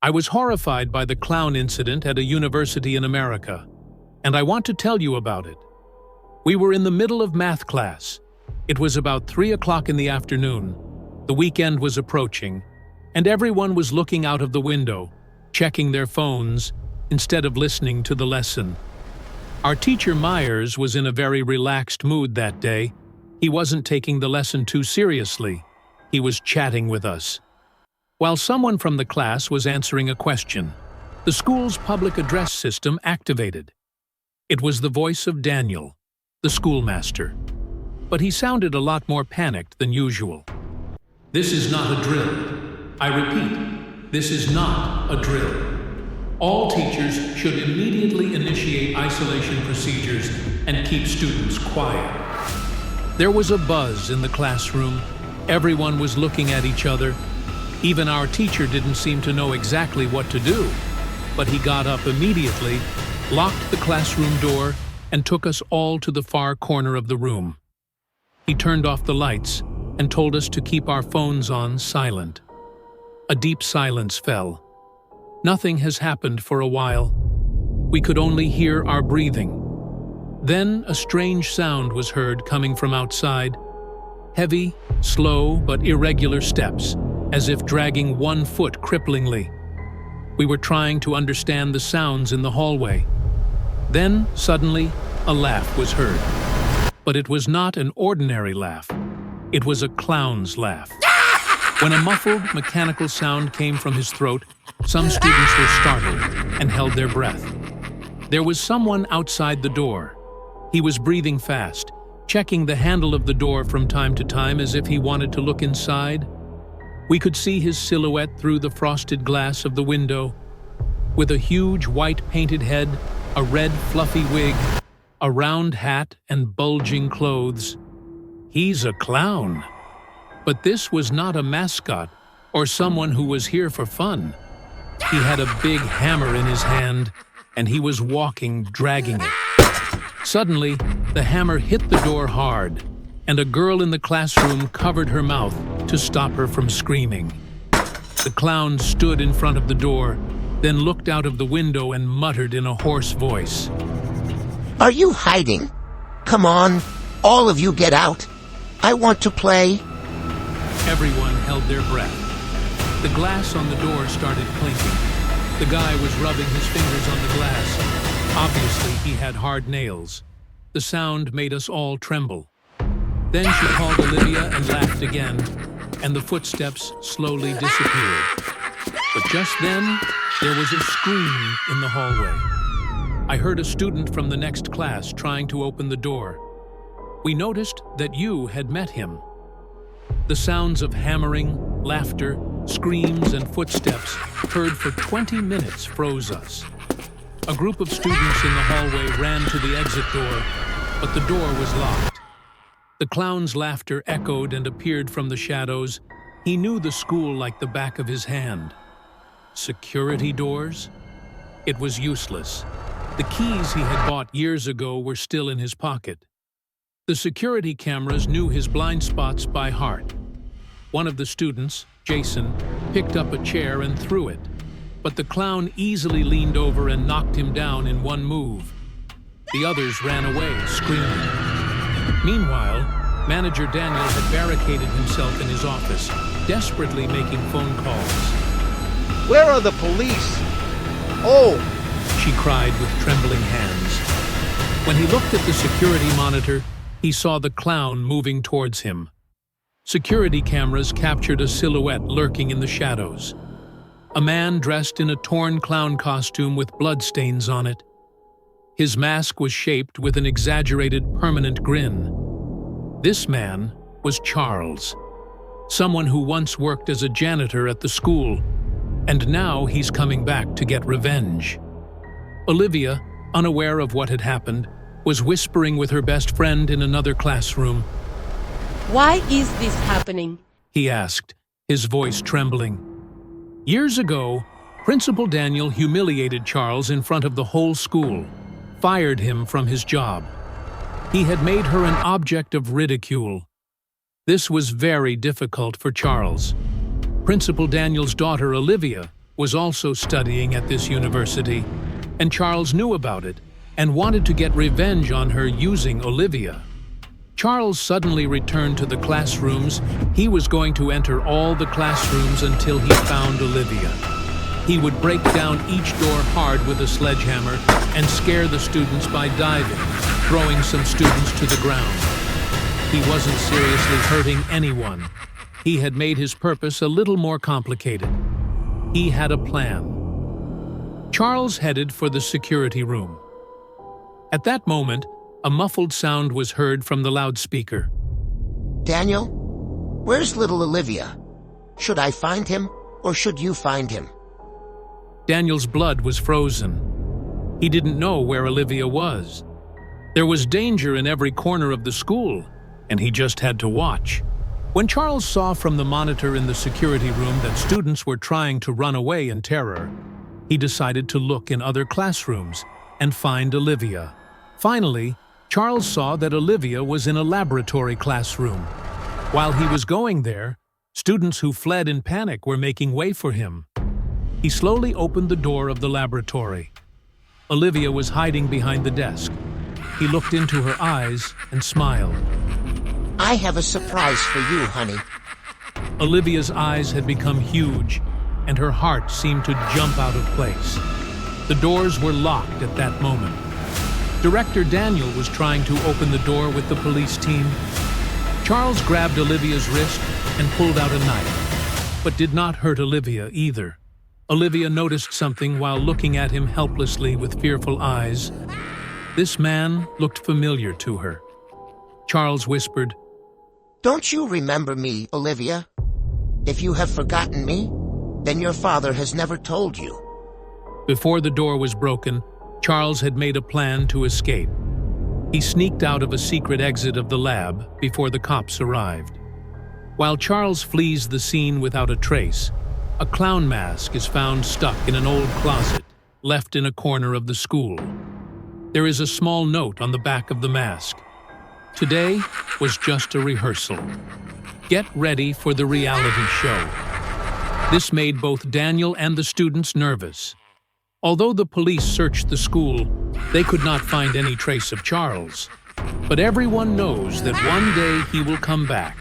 I was horrified by the clown incident at a university in America, and I want to tell you about it. We were in the middle of math class. It was about 3 o'clock in the afternoon. The weekend was approaching, and everyone was looking out of the window, checking their phones, instead of listening to the lesson. Our teacher Myers was in a very relaxed mood that day. He wasn't taking the lesson too seriously. He was chatting with us. While someone from the class was answering a question, the school's public address system activated. It was the voice of Daniel, the schoolmaster. But he sounded a lot more panicked than usual. "This is not a drill. I repeat, this is not a drill. All teachers should immediately initiate isolation procedures and keep students quiet." There was a buzz in the classroom. Everyone was looking at each other. Even our teacher didn't seem to know exactly what to do, but he got up immediately, locked the classroom door, and took us all to the far corner of the room. He turned off the lights and told us to keep our phones on silent. A deep silence fell. Nothing has happened for a while. We could only hear our breathing. Then a strange sound was heard coming from outside. Heavy, slow, but irregular steps, as if dragging one foot cripplingly. We were trying to understand the sounds in the hallway. Then, suddenly, a laugh was heard. But it was not an ordinary laugh. It was a clown's laugh. When a muffled, mechanical sound came from his throat, some students were startled and held their breath. There was someone outside the door. He was breathing fast, checking the handle of the door from time to time as if he wanted to look inside. We could see his silhouette through the frosted glass of the window. With a huge white painted head, a red fluffy wig, a round hat, and bulging clothes. He's a clown. But this was not a mascot or someone who was here for fun. He had a big hammer in his hand, and he was walking, dragging it. Suddenly, the hammer hit the door hard, and a girl in the classroom covered her mouth to stop her from screaming. The clown stood in front of the door, then looked out of the window and muttered in a hoarse voice. "Are you hiding? Come on, all of you get out. I want to play." Everyone held their breath. The glass on the door started clinking. The guy was rubbing his fingers on the glass. Obviously, he had hard nails. The sound made us all tremble. Then she called Olivia and laughed again, and the footsteps slowly disappeared. But just then, there was a scream in the hallway. I heard a student from the next class trying to open the door. We noticed that you had met him. The sounds of hammering, laughter, screams, and footsteps heard for 20 minutes froze us. A group of students in the hallway ran to the exit door, but the door was locked. The clown's laughter echoed and appeared from the shadows. He knew the school like the back of his hand. Security doors? It was useless. The keys he had bought years ago were still in his pocket. The security cameras knew his blind spots by heart. One of the students, Jason, picked up a chair and threw it, but the clown easily leaned over and knocked him down in one move. The others ran away, screaming. Meanwhile, Manager Daniel had barricaded himself in his office, desperately making phone calls. "Where are the police? Oh!" she cried with trembling hands. When he looked at the security monitor, he saw the clown moving towards him. Security cameras captured a silhouette lurking in the shadows. A man dressed in a torn clown costume with bloodstains on it. His mask was shaped with an exaggerated permanent grin. This man was Charles, someone who once worked as a janitor at the school, and now he's coming back to get revenge. Olivia, unaware of what had happened, was whispering with her best friend in another classroom. "Why is this happening?" he asked, his voice trembling. Years ago, Principal Daniel humiliated Charles in front of the whole school, fired him from his job. He had made her an object of ridicule. This was very difficult for Charles. Principal Daniel's daughter, Olivia, was also studying at this university, and Charles knew about it and wanted to get revenge on her using Olivia. Charles suddenly returned to the classrooms. He was going to enter all the classrooms until he found Olivia. He would break down each door hard with a sledgehammer and scare the students by diving, throwing some students to the ground. He wasn't seriously hurting anyone. He had made his purpose a little more complicated. He had a plan. Charles headed for the security room. At that moment, a muffled sound was heard from the loudspeaker. Daniel, where's little Olivia? Should I find him, or should you find him? Daniel's blood was frozen. He didn't know where Olivia was. There was danger in every corner of the school, and he just had to watch. When Charles saw from the monitor in the security room that students were trying to run away in terror, he decided to look in other classrooms and find Olivia. Finally, Charles saw that Olivia was in a laboratory classroom. While he was going there, students who fled in panic were making way for him. He slowly opened the door of the laboratory. Olivia was hiding behind the desk. He looked into her eyes and smiled. I have a surprise for you, honey. Olivia's eyes had become huge, and her heart seemed to jump out of place. The doors were locked at that moment. Director Daniel was trying to open the door with the police team. Charles grabbed Olivia's wrist and pulled out a knife, but did not hurt Olivia either. Olivia noticed something while looking at him helplessly with fearful eyes. This man looked familiar to her. Charles whispered, Don't you remember me, Olivia? If you have forgotten me, then your father has never told you. Before the door was broken, Charles had made a plan to escape. He sneaked out of a secret exit of the lab before the cops arrived. While Charles flees the scene without a trace, a clown mask is found stuck in an old closet, left in a corner of the school. There is a small note on the back of the mask. Today was just a rehearsal. Get ready for the reality show. This made both Daniel and the students nervous. Although the police searched the school, they could not find any trace of Charles. But everyone knows that one day he will come back.